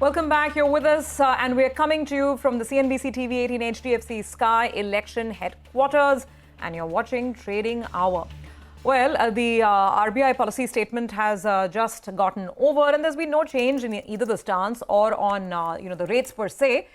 Welcome back. You're with us, and we're coming to you from the CNBC-TV18 HDFC Sky Election Headquarters, and you're watching Trading Hour. Well, the RBI policy statement has just gotten over, and there's been no change in either the stance or on the rates per se.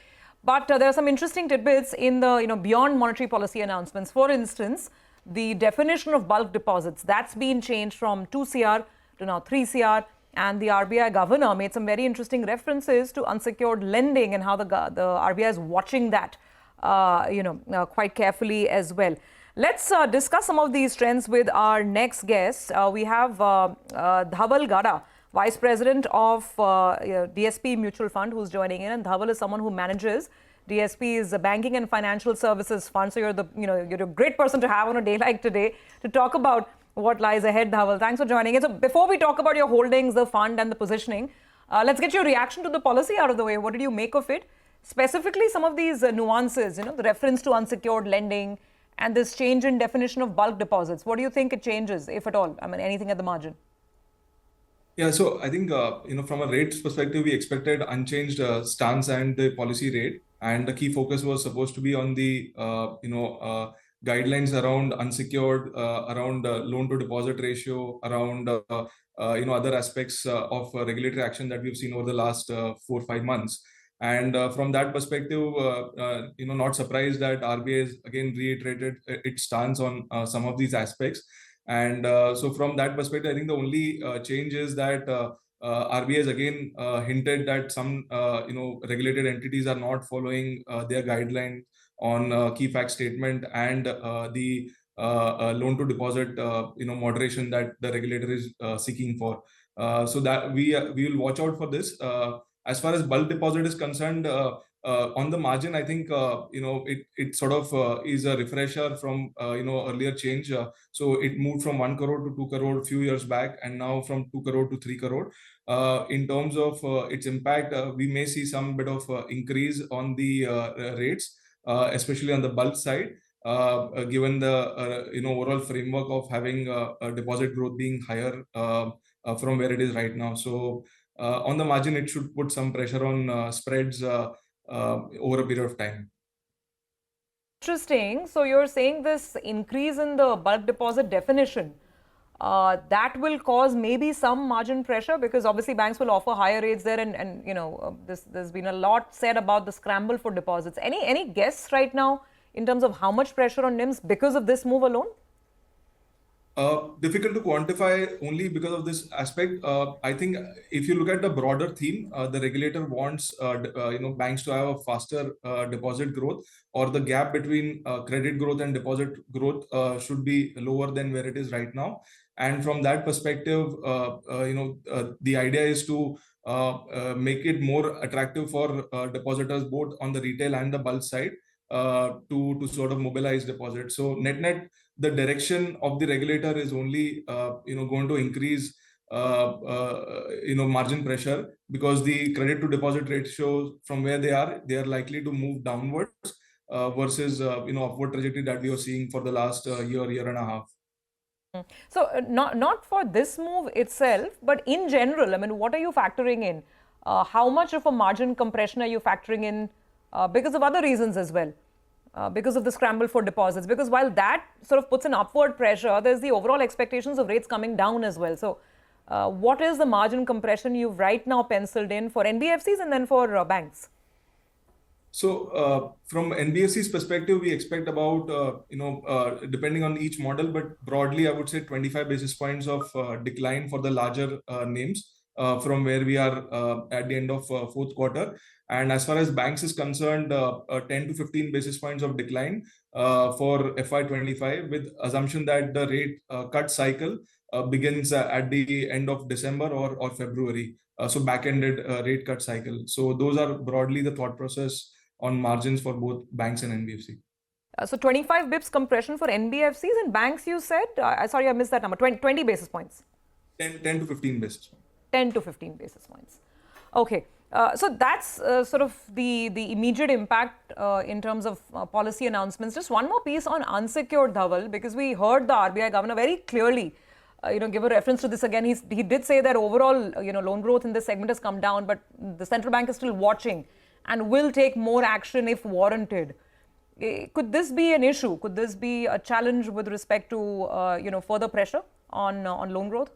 But there are some interesting tidbits in the beyond monetary policy announcements. For instance, the definition of bulk deposits, that's been changed from 2 CR to now 3 CR. And the RBI governor made some very interesting references to unsecured lending and how the RBI is watching that, quite carefully as well. Let's discuss some of these trends with our next guest. We have Dhaval Gada, Vice President of DSP Mutual Fund, who's joining in. And Dhaval is someone who manages DSP's Banking and Financial Services Fund. So you're a great person to have on a day like today to talk about what lies ahead, Dhaval. Thanks for joining us. So before we talk about your holdings, the fund and the positioning, let's get your reaction to the policy out of the way. What did you make of it? Specifically, some of these nuances, the reference to unsecured lending and this change in definition of bulk deposits. What do you think it changes, if at all? I mean, anything at the margin? Yeah, so I think, from a rates perspective, we expected unchanged stance and the policy rate. And the key focus was supposed to be on the, guidelines around unsecured, around loan to deposit ratio, around other aspects of regulatory action that we've seen over the last 4 or 5 months. And from that perspective, not surprised that RBI has again reiterated its stance on some of these aspects. And so from that perspective, I think the only change is that RBI has again hinted that some regulated entities are not following their guideline on key fact statement and the loan to deposit moderation that the regulator is seeking for. So that we will watch out for this. As far as bulk deposit is concerned, on the margin, I think it sort of is a refresher from earlier change. So it moved from 1 crore to 2 crore a few years back, and now from 2 crore to 3 crore. In terms of its impact, we may see some bit of increase on the rates, especially on the bulk side, given the overall framework of having a deposit growth being higher from where it is right now. So on the margin, it should put some pressure on spreads over a period of time. Interesting. So you're saying this increase in the bulk deposit definition, that will cause maybe some margin pressure, because obviously banks will offer higher rates there, and there's been a lot said about the scramble for deposits. Any guess right now in terms of how much pressure on NIMs because of this move alone? Difficult to quantify only because of this aspect. I think if you look at the broader theme, the regulator wants banks to have a faster deposit growth, or the gap between credit growth and deposit growth should be lower than where it is right now. And from that perspective, the idea is to make it more attractive for depositors, both on the retail and the bulk side, to sort of mobilize deposits. So net, the direction of the regulator is only going to increase margin pressure, because the credit to deposit ratio from where they are likely to move downwards versus upward trajectory that we are seeing for the last year and a half. So not for this move itself, but in general, I mean, what are you factoring in? How much of a margin compression are you factoring in because of other reasons as well? Because of the scramble for deposits, because while that sort of puts an upward pressure, there's the overall expectations of rates coming down as well. So what is the margin compression you've right now penciled in for NBFCs and then for banks? So from NBFC's perspective, we expect about, depending on each model, but broadly, I would say 25 basis points of decline for the larger names from where we are at the end of fourth quarter. And as far as banks is concerned, 10 to 15 basis points of decline for FY25, with assumption that the rate cut cycle begins at the end of December or February. So back-ended rate cut cycle. So those are broadly the thought process on margins for both banks and NBFC. So 25 bips compression for NBFCs, and banks, you said? Sorry, I missed that number. 20 basis points. 10 to 15 basis points. 10 to 15 basis points. Okay. So that's sort of the immediate impact in terms of policy announcements. Just one more piece on unsecured, Dhaval, because we heard the RBI governor very clearly give a reference to this again. He did say that overall, loan growth in this segment has come down, but the central bank is still watching and will take more action if warranted. Could this be an issue? Could this be a challenge with respect to, further pressure on loan growth?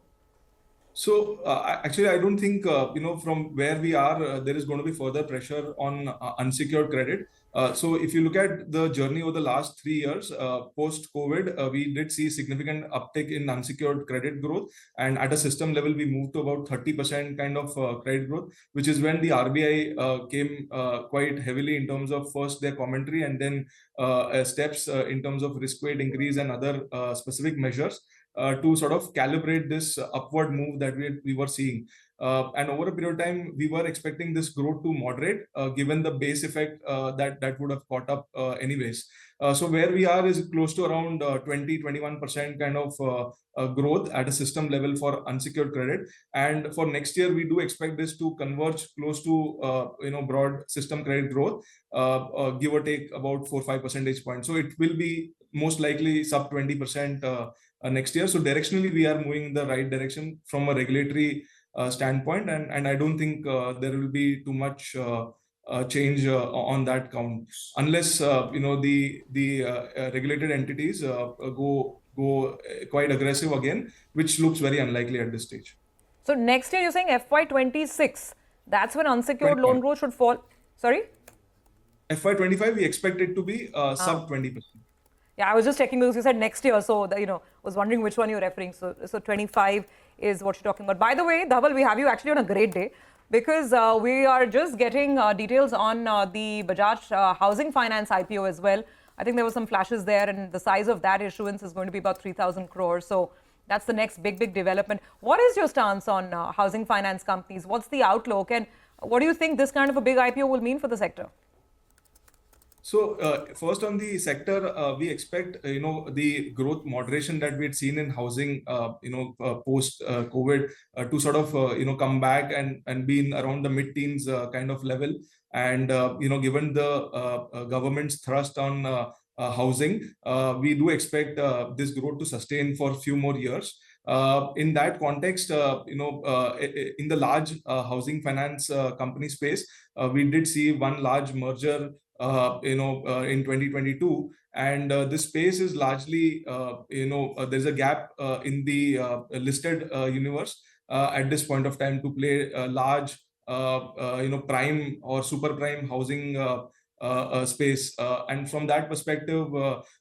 So actually, I don't think from where we are, there is going to be further pressure on unsecured credit. So if you look at the journey over the last 3 years, post-COVID, we did see significant uptick in unsecured credit growth, and at a system level, we moved to about 30% kind of credit growth, which is when the RBI came quite heavily in terms of first their commentary and then steps in terms of risk weight increase and other specific measures. To sort of calibrate this upward move that we were seeing. And over a period of time, we were expecting this growth to moderate, given the base effect that would have caught up anyways. So where we are is close to around 20-21% kind of growth at a system level for unsecured credit. And for next year, we do expect this to converge close to broad system credit growth, give or take about 4-5 percentage points. So it will be most likely sub 20% next year. So directionally, we are moving in the right direction from a regulatory standpoint, and I don't think there will be too much change on that count, unless the regulated entities go quite aggressive again, which looks very unlikely at this stage. So next year, you're saying FY26, that's when unsecured loan growth should fall. Sorry? FY25, we expect it to be sub 20%. Yeah, I was just checking because you said next year, so was wondering which one you're referring. So 25 is what you're talking about. By the way, Dhaval, we have you actually on a great day, because we are just getting details on the Bajaj Housing Finance IPO as well. I think there were some flashes there, and the size of that issuance is going to be about 3,000 crores. So that's the next big development. What is your stance on housing finance companies? What's the outlook, and what do you think this kind of a big IPO will mean for the sector? So first on the sector, we expect the growth moderation that we had seen in housing post COVID to sort of come back and be in around the mid-teens kind of level. And given the government's thrust on housing, we do expect this growth to sustain for a few more years. In that context, in the large housing finance company space, we did see one large merger in 2022, and this space is largely there's a gap in the listed universe at this point of time to play a large prime or super prime housing space, and from that perspective,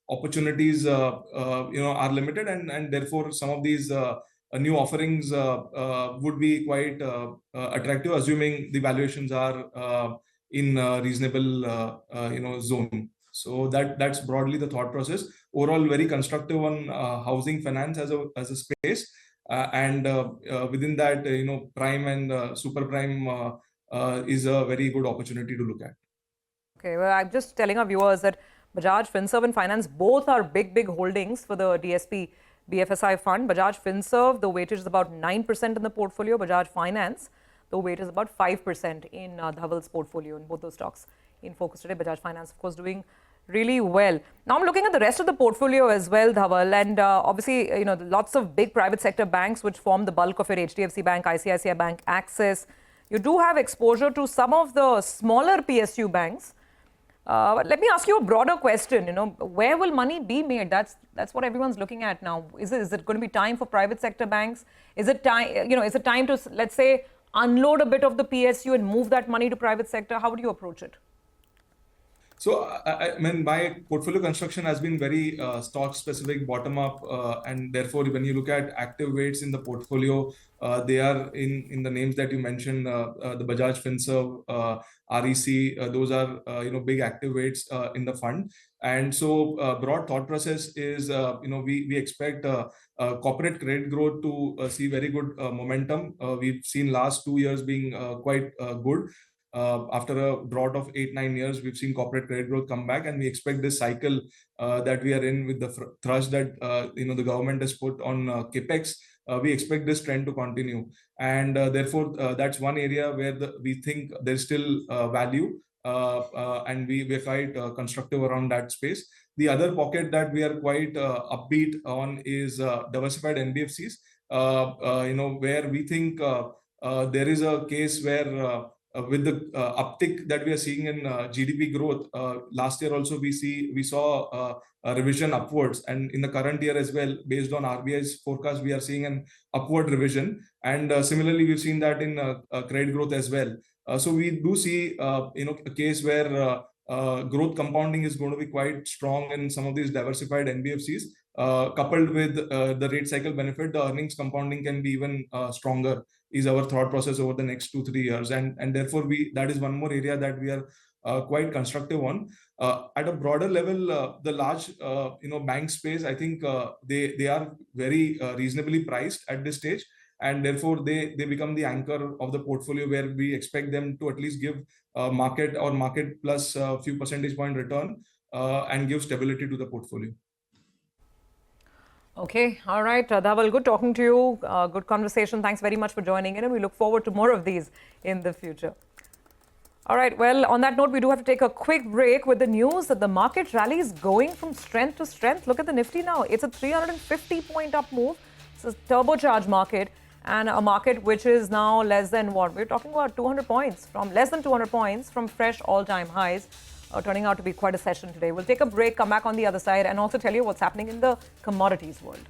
opportunities are limited, and therefore some of these new offerings would be quite attractive, assuming the valuations are in a reasonable zone. So that's broadly the thought process. Overall, very constructive on housing finance as a space, and within that, prime and super prime is a very good opportunity to look at. Okay, well, I'm just telling our viewers that Bajaj Finserv and Finance both are big holdings for the DSP BFSI fund. Bajaj Finserv, the weightage is about 9% in the portfolio. Bajaj Finance, the weight is about 5% in Dhaval's portfolio, in both those stocks in focus today. Bajaj Finance, of course, doing really well. Now I'm looking at the rest of the portfolio as well, Dhaval, and obviously, lots of big private sector banks which form the bulk of your HDFC Bank, ICICI Bank, Axis. You do have exposure to some of the smaller PSU banks. But let me ask you a broader question. Where will money be made? That's what everyone's looking at now. Is it going to be time for private sector banks? Is it time? Is it time to, let's say, unload a bit of the PSU and move that money to private sector? How would you approach it? So, I mean, my portfolio construction has been very stock specific, bottom up, and therefore, when you look at active weights in the portfolio, they are in the names that you mentioned, the Bajaj Finserv, REC, those are big active weights in the fund. And so, broad thought process is, we expect corporate credit growth to see very good momentum. We've seen last 2 years being quite good. After a drought of 8-9 years, we've seen corporate credit growth come back, and we expect this cycle that we are in with the thrust that the government has put on capex. We expect this trend to continue, and therefore that's one area where we think there's still value, and we're quite constructive around that space. The other pocket that we are quite upbeat on is diversified NBFCs, where we think there is a case where with the uptick that we are seeing in GDP growth, last year also we saw a revision upwards, and in the current year as well, based on RBI's forecast, we are seeing an upward revision, and similarly we've seen that in credit growth as well. So we do see a case where growth compounding is going to be quite strong in some of these diversified NBFCs. Coupled with the rate cycle benefit, the earnings compounding can be even stronger, is our thought process over the next 2-3 years, and therefore that is one more area that we are quite constructive on. At a broader level, the large bank space, I think they are very reasonably priced at this stage, and therefore they become the anchor of the portfolio, where we expect them to at least give market or market plus a few percentage point return and give stability to the portfolio. Okay, all right, Dhaval, good talking to you. Good conversation. Thanks very much for joining in, and we look forward to more of these in the future. All right, well, on that note, we do have to take a quick break with the news that the market rally is going from strength to strength. Look at the Nifty now. It's a 350-point up move. It's a turbocharged market, and a market which is now less than what? We're talking about 200 points, from less than 200 points from fresh all-time highs. Turning out to be quite a session today. We'll take a break, come back on the other side, and also tell you what's happening in the commodities world.